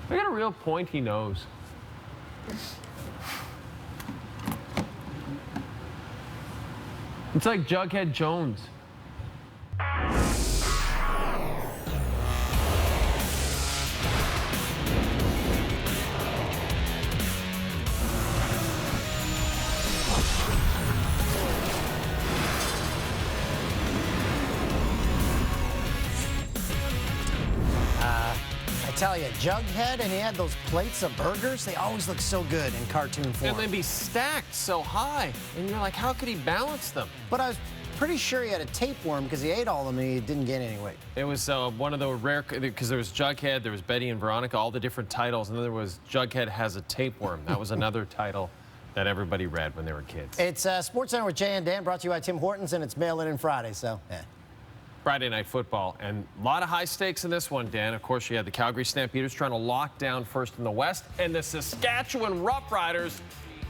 I got a real pointy nose. It's like Jughead Jones. I tell you, Jughead, and he had those plates of burgers. They always look so good in cartoon form. And they'd be stacked so high. And you're like, how could he balance them? But I was pretty sure he had a tapeworm because he ate all of them and he didn't gain any weight. It was one of the rare, because there was Jughead, there was Betty and Veronica, all the different titles, and then there was Jughead has a tapeworm. That was another title that everybody read when they were kids. It's Sports Center with Jay and Dan, brought to you by Tim Hortons, and it's Mail-In Friday, so yeah. Friday night football, and a lot of high stakes in this one, Dan. Of course, you had the Calgary Stampeders trying to lock down first in the West, and the Saskatchewan Roughriders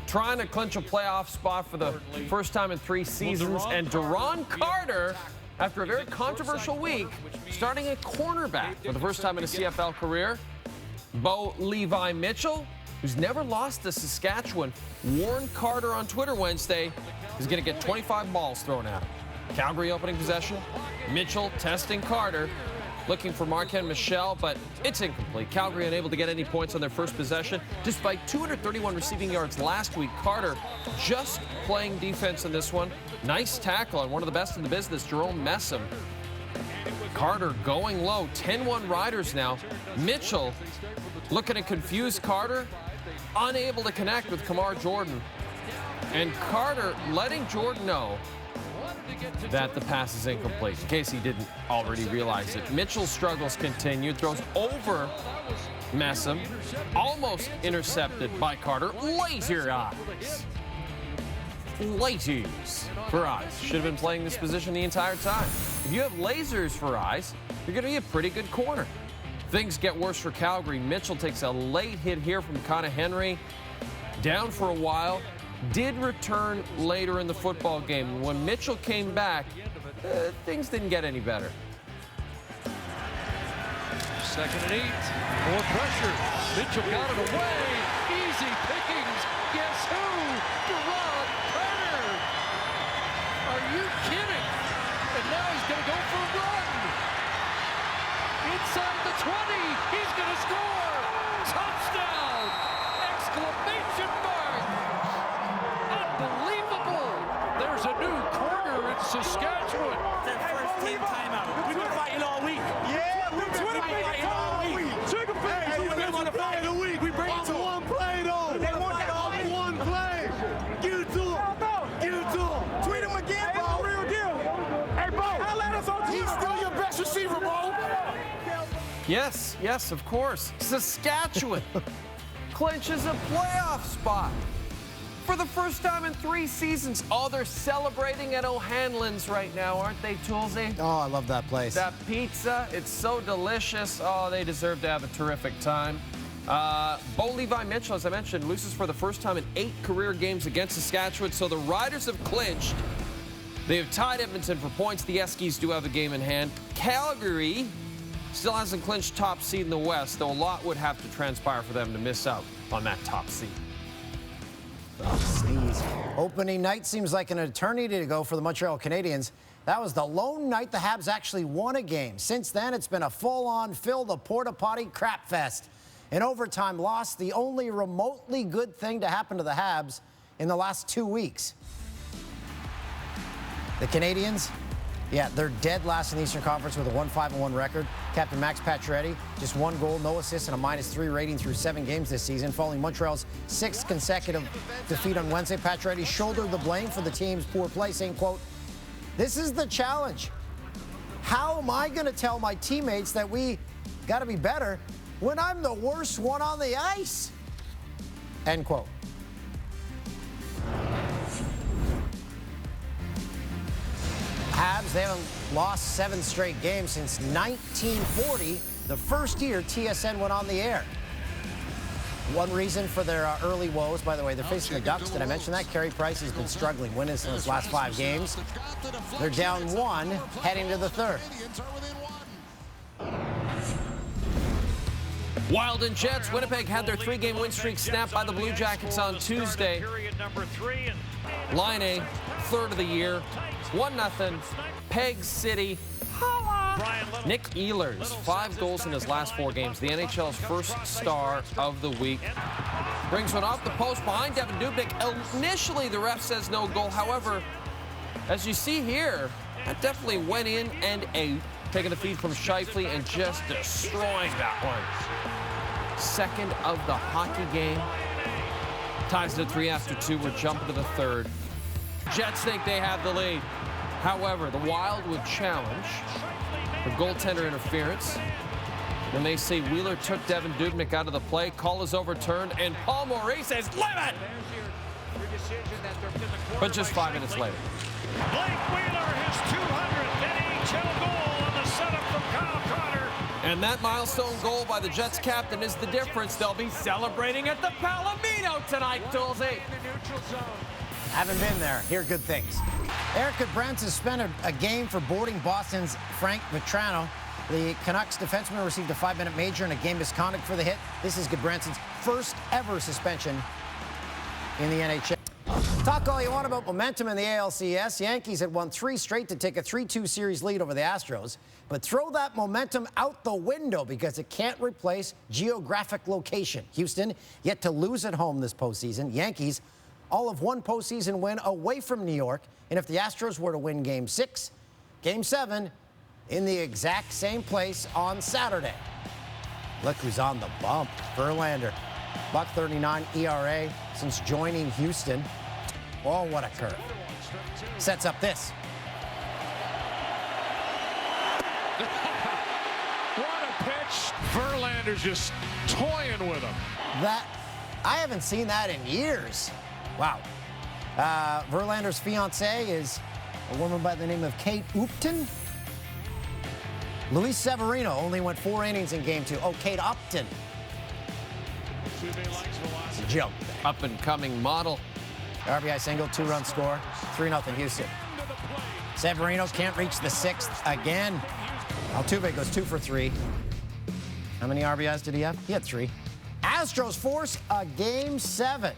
trying to clinch a playoff spot for the first time in 3 seasons. And Deron Carter, after a very controversial week, starting at cornerback for the first time in a CFL career. Bo Levi Mitchell, who's never lost to Saskatchewan, warned Carter on Twitter Wednesday he's going to get 25 balls thrown at him. Calgary opening possession. Mitchell testing Carter, looking for Marquand Michel, but it's incomplete. Calgary unable to get any points on their first possession. Despite 231 receiving yards last week, Carter just playing defense in this one. Nice tackle on one of the best in the business, Jerome Messam. Carter going low, 10-1 Riders now. Mitchell looking to confuse Carter, unable to connect with Kamar Jordan. And Carter letting Jordan know that the pass is incomplete, in case he didn't already realize it. Mitchell's struggles continued, throws over Messam, almost intercepted by Carter. Laser eyes. Lasers for eyes. Should have been playing this position the entire time. If you have lasers for eyes, you're going to be a pretty good corner. Things get worse for Calgary. Mitchell takes a late hit here from Connor Henry. Down for a while. Did return later in the football game. When Mitchell came back, things didn't get any better. 2nd and 8. More pressure. Mitchell got it away. Easy pickings. Guess who? Deron Carter. Are you kidding? And now he's going to go for a run. Inside the 20. He's going to score. Touchdown! Exclamation mark! Unbelievable! There's a new corner in Saskatchewan. Their first team timeout. We've been fighting all week. Yeah, we've been fighting all week. Trigger finger. We want to play of the week. We bring it to one play though. They want that off one play. Give it to him. Give it to him. Tweet him again, bro. Real deal. Hey, Bo. I'll let us on Twitter. He's still your best receiver, bro. Yes, of course. Saskatchewan clinches a playoff spot for the first time in 3 seasons. Oh, they're celebrating at O'Hanlon's right now, aren't they, Toolsy? Oh, I love that place. That pizza, it's so delicious. Oh, they deserve to have a terrific time. Bo Levi Mitchell, as I mentioned, loses for the first time in 8 career games against Saskatchewan, so the Riders have clinched. They have tied Edmonton for points. The Eskies do have a game in hand. Calgary still hasn't clinched top seed in the West, though a lot would have to transpire for them to miss out on that top seed. Sneeze. Opening night seems like an eternity ago for the Montreal Canadiens. That was the lone night the Habs actually won a game. Since then, it's been a full-on fill the porta-potty crap fest. An overtime loss, the only remotely good thing to happen to the Habs in the last 2 weeks. The Canadiens, yeah, they're dead last in the Eastern Conference with a 1-5-1 record. Captain Max Pacioretty, just 1 goal, no assists, and a -3 rating through 7 games this season. Following Montreal's 6th consecutive defeat on Wednesday, Pacioretty shouldered the blame for the team's poor play, saying, quote, "This is the challenge. How am I going to tell my teammates that we got to be better when I'm the worst one on the ice?" End quote. Habs, they haven't lost 7 straight games since 1940, the first year TSN went on the air. One reason for their early woes, by the way, they're facing the Ducks. Did I mention that? Carey Price has been struggling, winning in his last 5 games. They're down 1, heading to the 3rd. Wild and Jets. Winnipeg had their 3-game win streak snapped by the Blue Jackets on Tuesday. Line A, third of the year. 1-0. Peg City. Nick Ehlers, 5 goals in his last 4 games. The NHL's first star of the week. Brings one off the post behind Devin Dubnyk. Initially, the ref says no goal. However, as you see here, that definitely went in and out. Taking the feed from Scheifele and just destroying that one. Second of the hockey game. Ties it at 3 after 2. We're jumping to the third. Jets think they have the lead. However, the Wild would challenge for goaltender interference. When they say Wheeler took Devin Dubnyk out of the play, call is overturned, and Paul Maurice says, "Limit!" But just 5 minutes later. Blake Wheeler, his 200th NHL goal on the setup from Kyle Connor. And that milestone goal by the Jets captain is the difference. They'll be celebrating at the Palomino tonight, Dulcie. Haven't been there. Hear good things. Eric Goodbrandt suspended a game for boarding Boston's Frank Vetrano. The Canucks defenseman received a 5-minute major and a game misconduct for the hit. This is Goodbrandt's first ever suspension in the NHL. Talk all you want about momentum in the ALCS. Yankees had won 3 straight to take a 3-2 series lead over the Astros. But throw that momentum out the window because it can't replace geographic location. Houston yet to lose at home this postseason. Yankees all of 1 postseason win away from New York. And if the Astros were to win Game 6, Game 7 in the exact same place on Saturday. Look who's on the bump. Verlander. .39 ERA since joining Houston. Oh, what a curve. Sets up this. What a pitch. Verlander's just toying with him. I haven't seen that in years. Wow. Verlander's fiancée is a woman by the name of Kate Upton. Luis Severino only went 4 innings in Game 2. Oh, Kate Upton. Joke. Up-and-coming model. RBI single, 2-run score, 3-0 Houston. Severino can't reach the 6th again. Altuve goes 2 for 3. How many RBIs did he have? He had 3. Astros force a Game 7.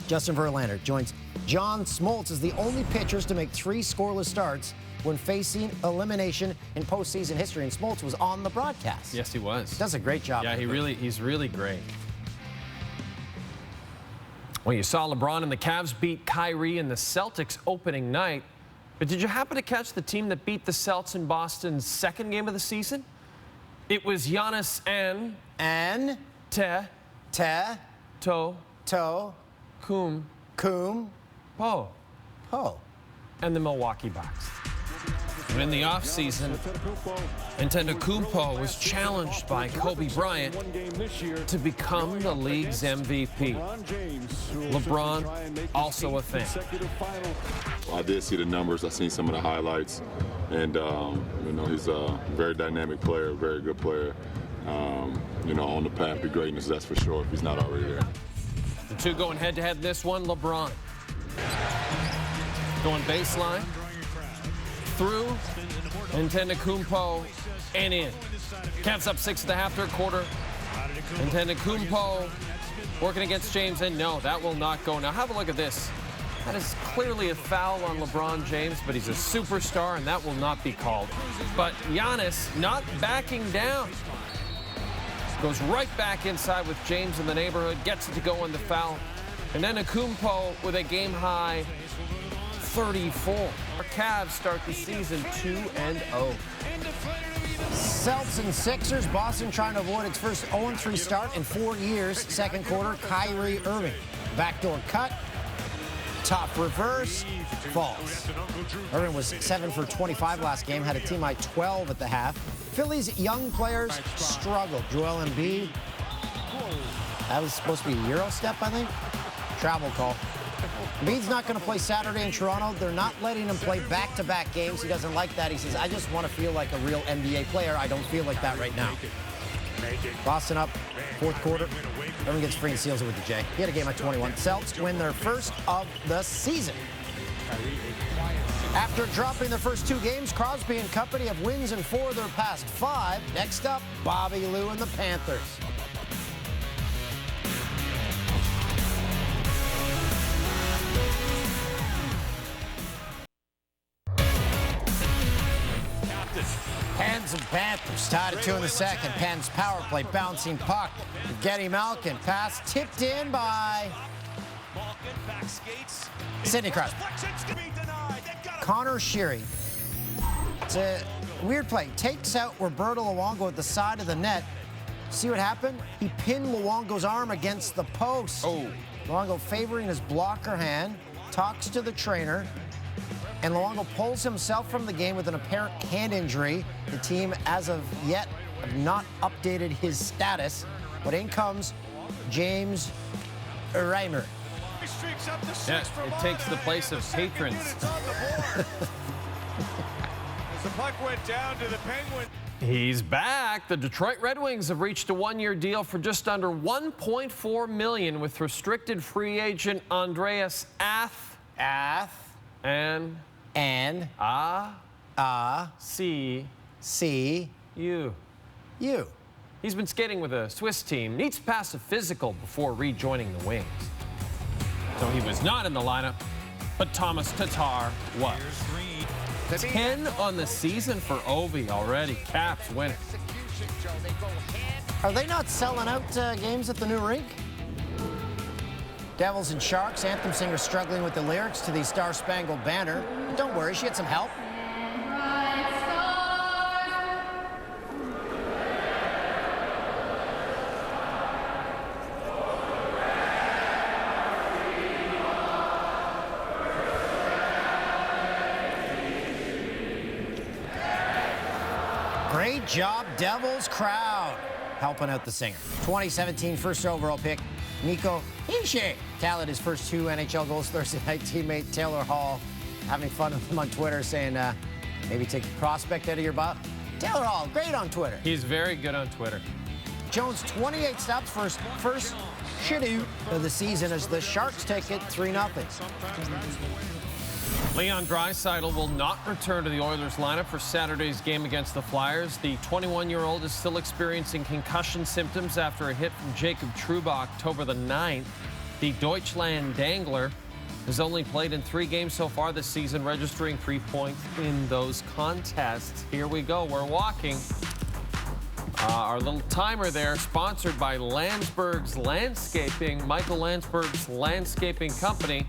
Justin Verlander joins John Smoltz as the only pitchers to make 3 scoreless starts when facing elimination in postseason history. And Smoltz was on the broadcast. Yes, he was. Does a great job. Yeah, he's really great. Well, you saw LeBron and the Cavs beat Kyrie in the Celtics opening night. But did you happen to catch the team that beat the Celts in Boston's 2nd game of the season? It was Giannis and Po. And the Milwaukee Bucks. And in the offseason, Antetokounmpo was challenged by Kobe Bryant to become the league's MVP. LeBron, also a fan. I did see the numbers. I seen some of the highlights. And, he's a very dynamic player, very good player. On the path to greatness, that's for sure, if he's not already there. The 2 going head-to-head in this one, LeBron. Going baseline. Through Antetokounmpo and in. Cavs up 6 1/2 third quarter. Antetokounmpo working against James, and no, that will not go. Now have a look at this. That is clearly a foul on LeBron James, but he's a superstar, and that will not be called. But Giannis not backing down. Goes right back inside with James in the neighborhood, gets it to go on the foul. And then Antetokounmpo with a game-high 34. Our Cavs start the season 2-0. Celtics and Sixers. Boston trying to avoid its first 0-3 start in 4 years. Second quarter, Kyrie Irving. Backdoor cut. Top reverse. Falls. Irving was 7 for 25 last game. Had a team-high 12 at the half. Philly's young players struggled. Joel Embiid. That was supposed to be a Euro step, I think. Travel call. Embiid's not going to play Saturday in Toronto. They're not letting him play back-to-back games. He doesn't like that. He says, I just want to feel like a real NBA player. I don't feel like that right now. Boston up, 4th quarter. Irving gets free and seals it with the J. He had a game at 21. Celtics win their first of the season. After dropping their first 2 games, Crosby and company have wins in 4 of their past 5. Next up, Bobby Lou and the Panthers. Pens and Panthers tied at 2 in the second. Pens power play, bouncing puck. Getty Malkin, pass tipped in by Sidney Crosby. Connor Sheary. It's a weird play. Takes out Roberto Luongo at the side of the net. See what happened? He pinned Luongo's arm against the post. Oh. Luongo favoring his blocker hand, talks to the trainer, and Luongo pulls himself from the game with an apparent hand injury. The team, as of yet, have not updated his status. But in comes James Reimer. Yeah, it takes the place of patrons. The puck went down to the Penguins. He's back. The Detroit Red Wings have reached a 1-year deal for just under $1.4 million with restricted free agent Andreas Ath. And C. You. He's been skating with a Swiss team. Needs to pass a physical before rejoining the Wings. So he was not in the lineup, but Thomas Tatar was. 10 on the season for Ovi already. Caps winning. Are they not selling out games at the new rink? Devils and Sharks, anthem singer struggling with the lyrics to the Star Spangled Banner. But don't worry, she had some help. Great job, Devils crowd, helping out the singer. 2017 first overall pick, Nico Hischier tallied his first 2 NHL goals Thursday night. Teammate Taylor Hall having fun with him on Twitter, saying maybe take the prospect out of your butt. Taylor Hall, great on Twitter. He's very good on Twitter. Jones, 28 stops for his first shutout of the season as the Sharks take it 3-0. Leon Draisaitl will not return to the Oilers lineup for Saturday's game against the Flyers. The 21-year-old is still experiencing concussion symptoms after a hit from Jacob Trouba October the 9th. The Deutschland Dangler has only played in 3 games so far this season, registering 3 points in those contests. Here we go. We're walking. Our little timer there, sponsored by Landsberg's Landscaping, Michael Landsberg's Landscaping Company.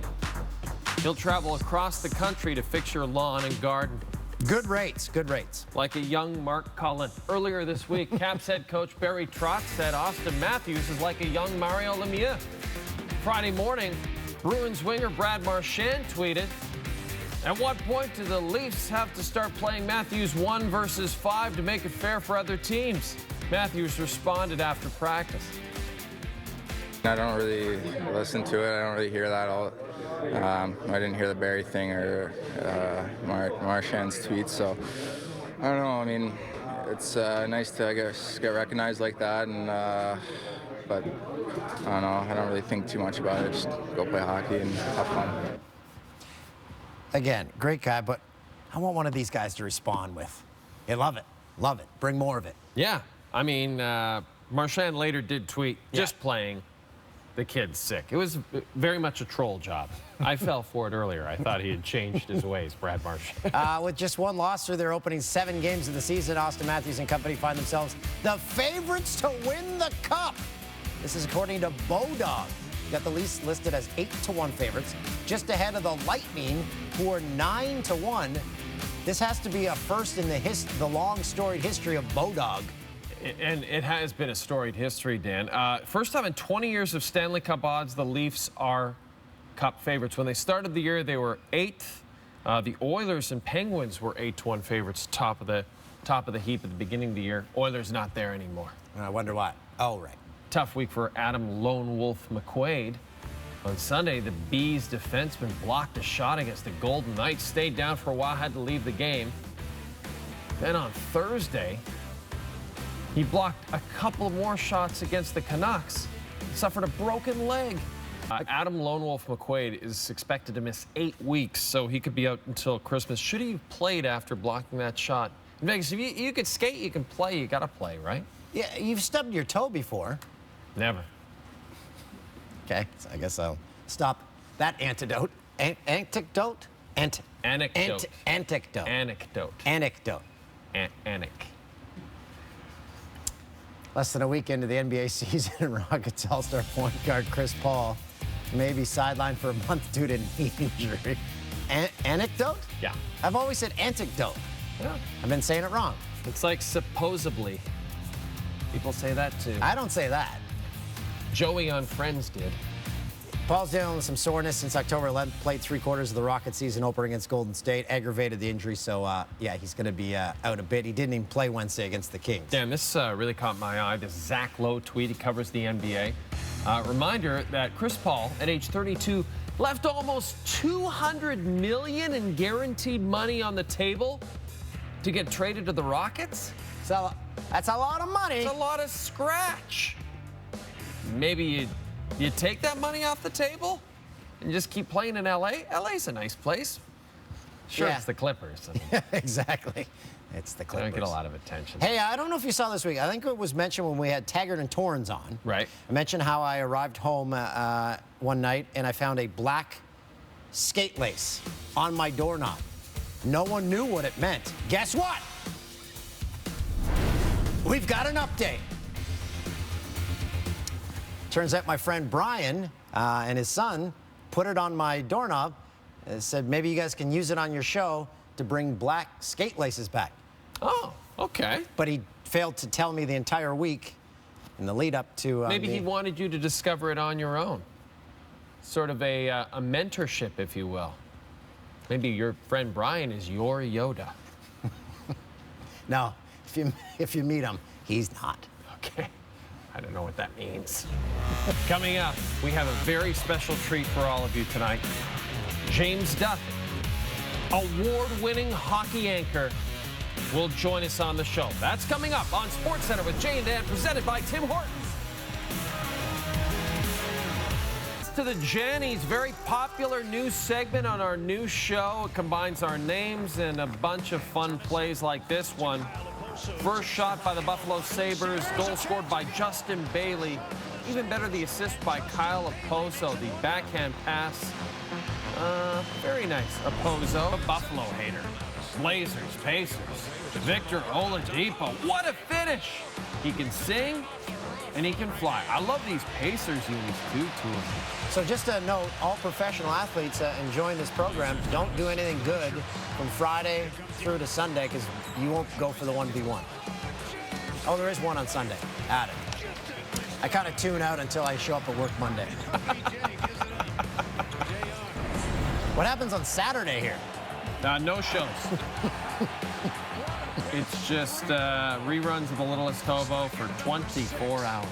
He'll travel across the country to fix your lawn and garden. Good rates, good rates. Like a young Mark Cullen. Earlier this week, Caps head coach Barry Trotz said Austin Matthews is like a young Mario Lemieux. Friday morning, Bruins winger Brad Marchand tweeted, "At what point do the Leafs have to start playing Matthews 1 versus 5 to make it fair for other teams?" Matthews responded after practice. I don't really listen to it. I don't really hear that all. I didn't hear the Barry thing or Marchand's tweets, so I don't know. I mean, it's nice to, I guess, get recognized like that, and but I don't know. I don't really think too much about it. Just go play hockey and have fun. Again, great guy, but I want one of these guys to respond with, "Hey, love it, bring more of it." Yeah, I mean, Marchand later did tweet, "Just playing. The kid's sick." It was very much a troll job. I fell for it earlier. I thought he had changed his ways, Brad Marchand. With just 1 loss through their opening 7 games of the season, Austin Matthews and company find themselves the favorites to win the Cup. This is according to Bodog. Got the Leafs listed as 8-1 favorites, just ahead of the Lightning, who are 9-1. This has to be a first in the long storied history of Bodog. And it has been a storied history, Dan. First time in 20 years of Stanley Cup odds, the Leafs are Cup favorites. When they started the year, they were 8th. The Oilers and Penguins were 8-1 favorites, top of the heap at the beginning of the year. Oilers not there anymore. I wonder why. Oh, right. Tough week for Adam Lone Wolf McQuaid. On Sunday, the Bees defenseman blocked a shot against the Golden Knights, stayed down for a while, had to leave the game. Then on Thursday, he blocked a couple more shots against the Canucks, suffered a broken leg. Adam Lone Wolf McQuaid is expected to miss 8 weeks, so he could be out until Christmas. Should he have played after blocking that shot? In Vegas, if you could skate, you can play. You got to play, right? Yeah, you've stubbed your toe before. Never. Okay, so I guess I'll stop that antidote. Anecdote? Anecdote. Anecdote. Anecdote. Anecdote. Anec. Less than a week into the NBA season, Rockets All-Star point guard Chris Paul may be sidelined for a month due to knee injury. Anecdote? Yeah. I've always said anecdote. Yeah. I've been saying it wrong. It's like supposedly. People say that too. I don't say that. Joey on Friends did. Paul's dealing with some soreness since October 11th. Played 3/4 of the Rockets season opener against Golden State. Aggravated the injury, so yeah, he's going to be out a bit. He didn't even play Wednesday against the Kings. Damn, this really caught my eye. This Zach Lowe tweet. He covers the NBA. Reminder that Chris Paul, at age 32, left almost $200 million in guaranteed money on the table to get traded to the Rockets. So that's a lot of money. It's a lot of scratch. Maybe you take that money off the table and just keep playing in L.A.? L.A.'s a nice place. Sure, Yeah. It's the Clippers. Exactly. It's the They Clippers. don't get a lot of attention. Hey, I don't know if you saw this week. I think it was mentioned when we had Taggart and Torrens on. Right. I mentioned how I arrived home one night and I found a black skate lace on my doorknob. No one knew what it meant. Guess what? We've got an update. Turns out my friend Brian and his son put it on my doorknob and said maybe you guys can use it on your show to bring black skate laces back. Oh, okay. But he failed to tell me the entire week in the lead up to Maybe he wanted you to discover it on your own. Sort of a mentorship, if you will. Maybe your friend Brian is your Yoda. No, if you meet him, he's not. Okay. I don't know what that means. Coming up, we have a very special treat for all of you tonight. James Duthie, award-winning hockey anchor, will join us on the show. That's coming up on SportsCenter with Jay and Dan, presented by Tim Hortons. To the Jannies, very popular new segment on our new show. It combines our names and a bunch of fun plays like this one. First shot by the Buffalo Sabres, goal scored by Justin Bailey. Even better, the assist by Kyle Oposo, the backhand pass. Very nice, Oposo. A Buffalo hater. Blazers, Pacers, Victor Oladipo. What a finish! He can sing and he can fly. I love these Pacers unis too, to him. So just a note, all professional athletes enjoying this program don't do anything good from Friday through to Sunday because you won't go for the 1v1. Oh, there is one on Sunday. Add it. I kind of tune out until I show up at work Monday. What happens on Saturday here? No shows. It's just reruns of The Littlest Hobo for 24 hours.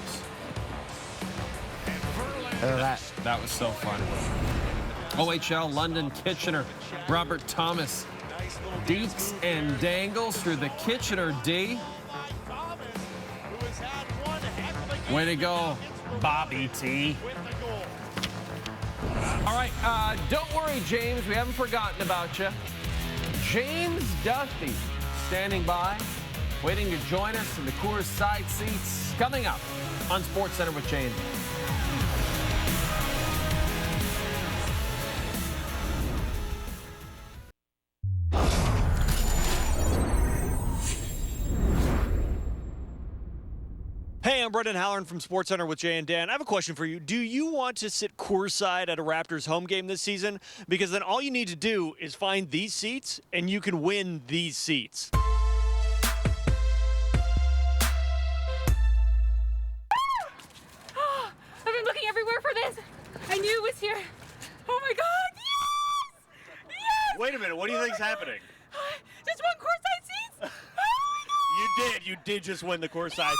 Look at that. That was so fun. OHL, London, Kitchener, Robert Thomas. Deeks and dangles through the Kitchener D. Way to go, Bobby T. All right, don't worry, James. We haven't forgotten about you. James Duthie standing by, waiting to join us in the Coors side seats. Coming up on SportsCenter with Jay and Dan. Hey, I'm Brendan Halloran from SportsCenter with Jay and Dan. I have a question for you. Do you want to sit courtside at a Raptors home game this season? Because then all you need to do is find these seats, and you can win these seats. I've been looking everywhere for this. I knew it was here. Oh my God, yes! Yes! Wait a minute, what do you think's happening? Just one courtside seats? Oh my God! You did just win the courtside seats.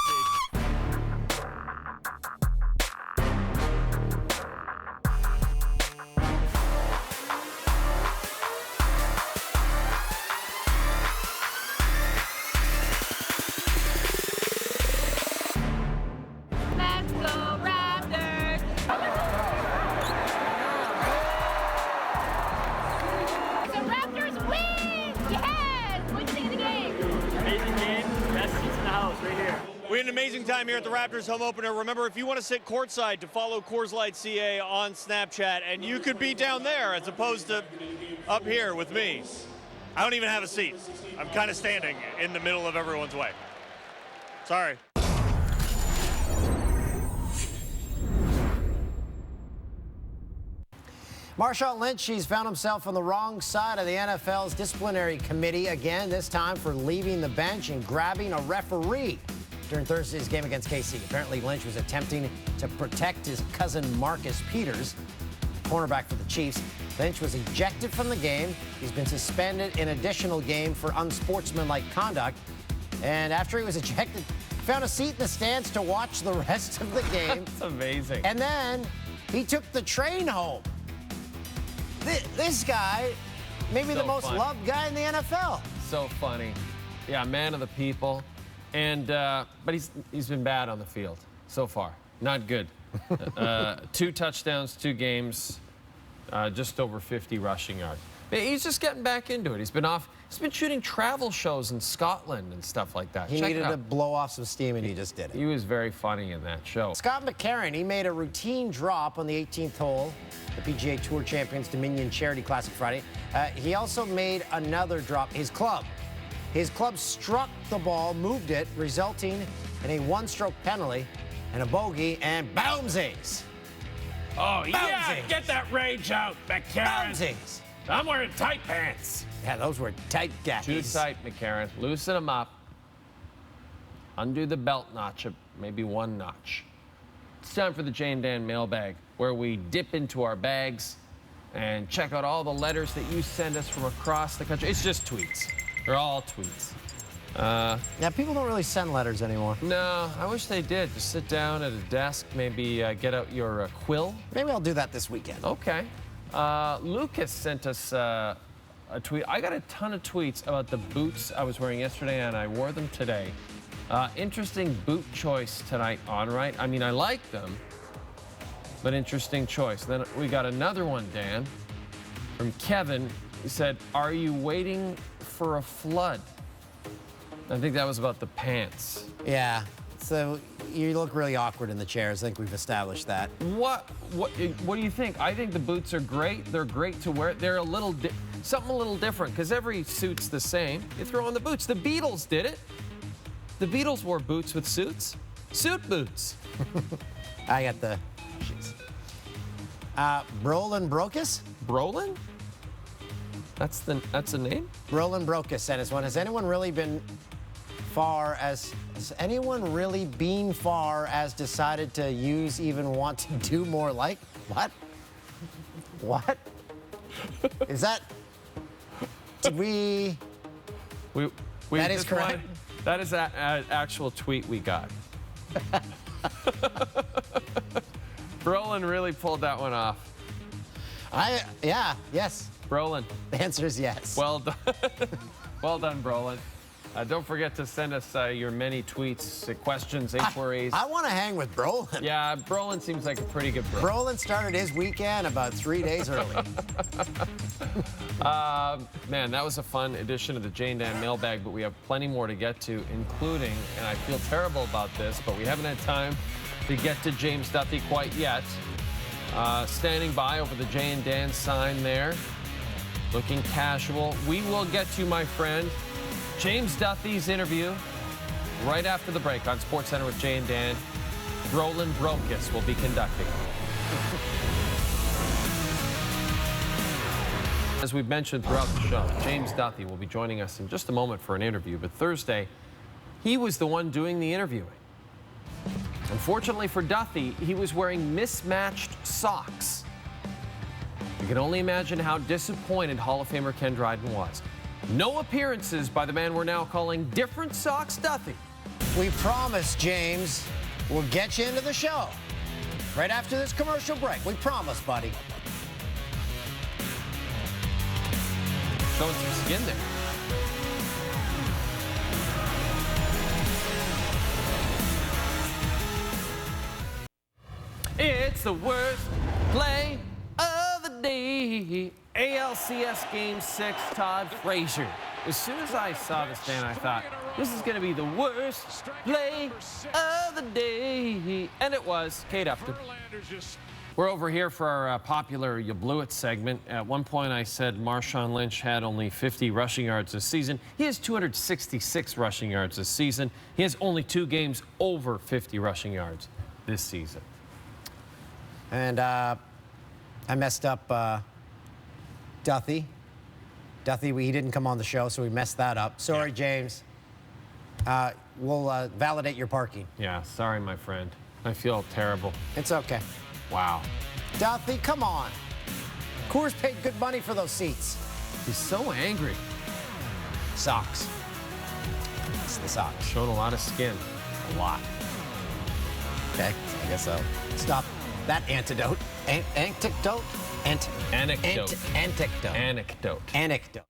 Let's go Raptors! amazing time here at the Raptors home opener. Remember, if you want to sit courtside, to follow Coors Light CA on Snapchat, and you could be down there as opposed to up here with me. I don't even have a seat. I'm kind of standing in the middle of everyone's way. Sorry. Marshawn Lynch, he's found himself on the wrong side of the NFL's disciplinary committee again, this time for leaving the bench and grabbing a referee during Thursday's game against KC. Apparently, Lynch was attempting to protect his cousin Marcus Peters, cornerback for the Chiefs. Lynch was ejected from the game. He's been suspended an additional game for unsportsmanlike conduct. And after he was ejected, found a seat in the stands to watch the rest of the game. That's amazing. And then he took the train home. This guy, maybe the most loved guy in the NFL. So funny. Yeah, man of the people. And but he's been bad on the field so far. Not good. 2 touchdowns, 2 games, just over 50 rushing yards. He's just getting back into it. He's been shooting travel shows in Scotland and stuff like that. He needed to blow off some steam, and he just did it. He was very funny in that show. Scott McCarron, he made a routine drop on the 18th hole, the PGA Tour Champions Dominion Charity Classic Friday. He also made another drop. His club struck the ball, moved it, resulting in a 1-stroke penalty and a bogey, and bounzings. Oh, yeah, get that rage out, McCarron. Bounzings. I'm wearing tight pants. Yeah, those were tight gappies. Too tight, McCarron. Loosen them up. Undo the belt notch, maybe 1 notch. It's time for the Jay and Dan mailbag, where we dip into our bags and check out all the letters that you send us from across the country. It's just tweets. They're all tweets. Yeah, people don't really send letters anymore. No, I wish they did. Just sit down at a desk, maybe get out your quill. Maybe I'll do that this weekend. Okay. Lucas sent us a tweet. I got a ton of tweets about the boots I was wearing yesterday, and I wore them today. Interesting boot choice tonight on, right? I mean, I like them, but interesting choice. Then we got another one, Dan, from Kevin. He said, "Are you waiting for a flood?" I think that was about the pants. Yeah. So you look really awkward in the chairs. I think we've established that. What do you think? I think the boots are great. They're great to wear. They're something a little different, because every suit's the same. You throw on the boots. The Beatles did it. The Beatles wore boots with suits. Suit boots. I got the shoes. Brolin Brocus? Brolin? That's a name? Brolin Brocus sent us one. Has anyone really been far as decided to use, even want to do more like? What? Is that? Did we that is correct. That is an actual tweet we got. Brolin really pulled that one off. Yes. Brolin. The answer is yes. Well done. Well done, Brolin. Don't forget to send us your many tweets, questions, inquiries. I want to hang with Brolin. Yeah, Brolin seems like a pretty good bro. Brolin started his weekend about 3 days early. Man, that was a fun edition of the Jay and Dan mailbag, but we have plenty more to get to, including, and I feel terrible about this, but we haven't had time to get to James Duthie quite yet. Standing by over the Jay and Dan sign there, looking casual. We will get to, my friend, James Duthie's interview right after the break on SportsCenter with Jay and Dan. Roland Brocus will be conducting. As we've mentioned throughout the show, James Duthie will be joining us in just a moment for an interview, but Thursday, he was the one doing the interviewing. Unfortunately for Duthie, he was wearing mismatched socks. You can only imagine how disappointed Hall of Famer Ken Dryden was. No appearances by the man we're now calling Different Socks Duthie. We promise, James, we'll get you into the show right after this commercial break. We promise, buddy. Showing some skin there. It's the worst play of the day. ALCS Game 6, Todd Frazier. As soon as I saw this, Dan, I thought, this is going to be the worst play of the day. And it was. Kate Upton. We're over here for our popular You Blew It segment. At one point, I said Marshawn Lynch had only 50 rushing yards this season. He has 266 rushing yards this season. He has only 2 games over 50 rushing yards this season. And I messed up Duthie. He didn't come on the show, so we messed that up. Sorry, James. We'll validate your parking. Yeah, sorry, my friend. I feel terrible. It's okay. Wow. Duthie, come on. Coors paid good money for those seats. He's so angry. Socks. It's the socks. Showing a lot of skin. A lot. Okay, I guess so. Stop that antidote. Anecdote? Anecdote. Anecdote. Anecdote. Anecdote.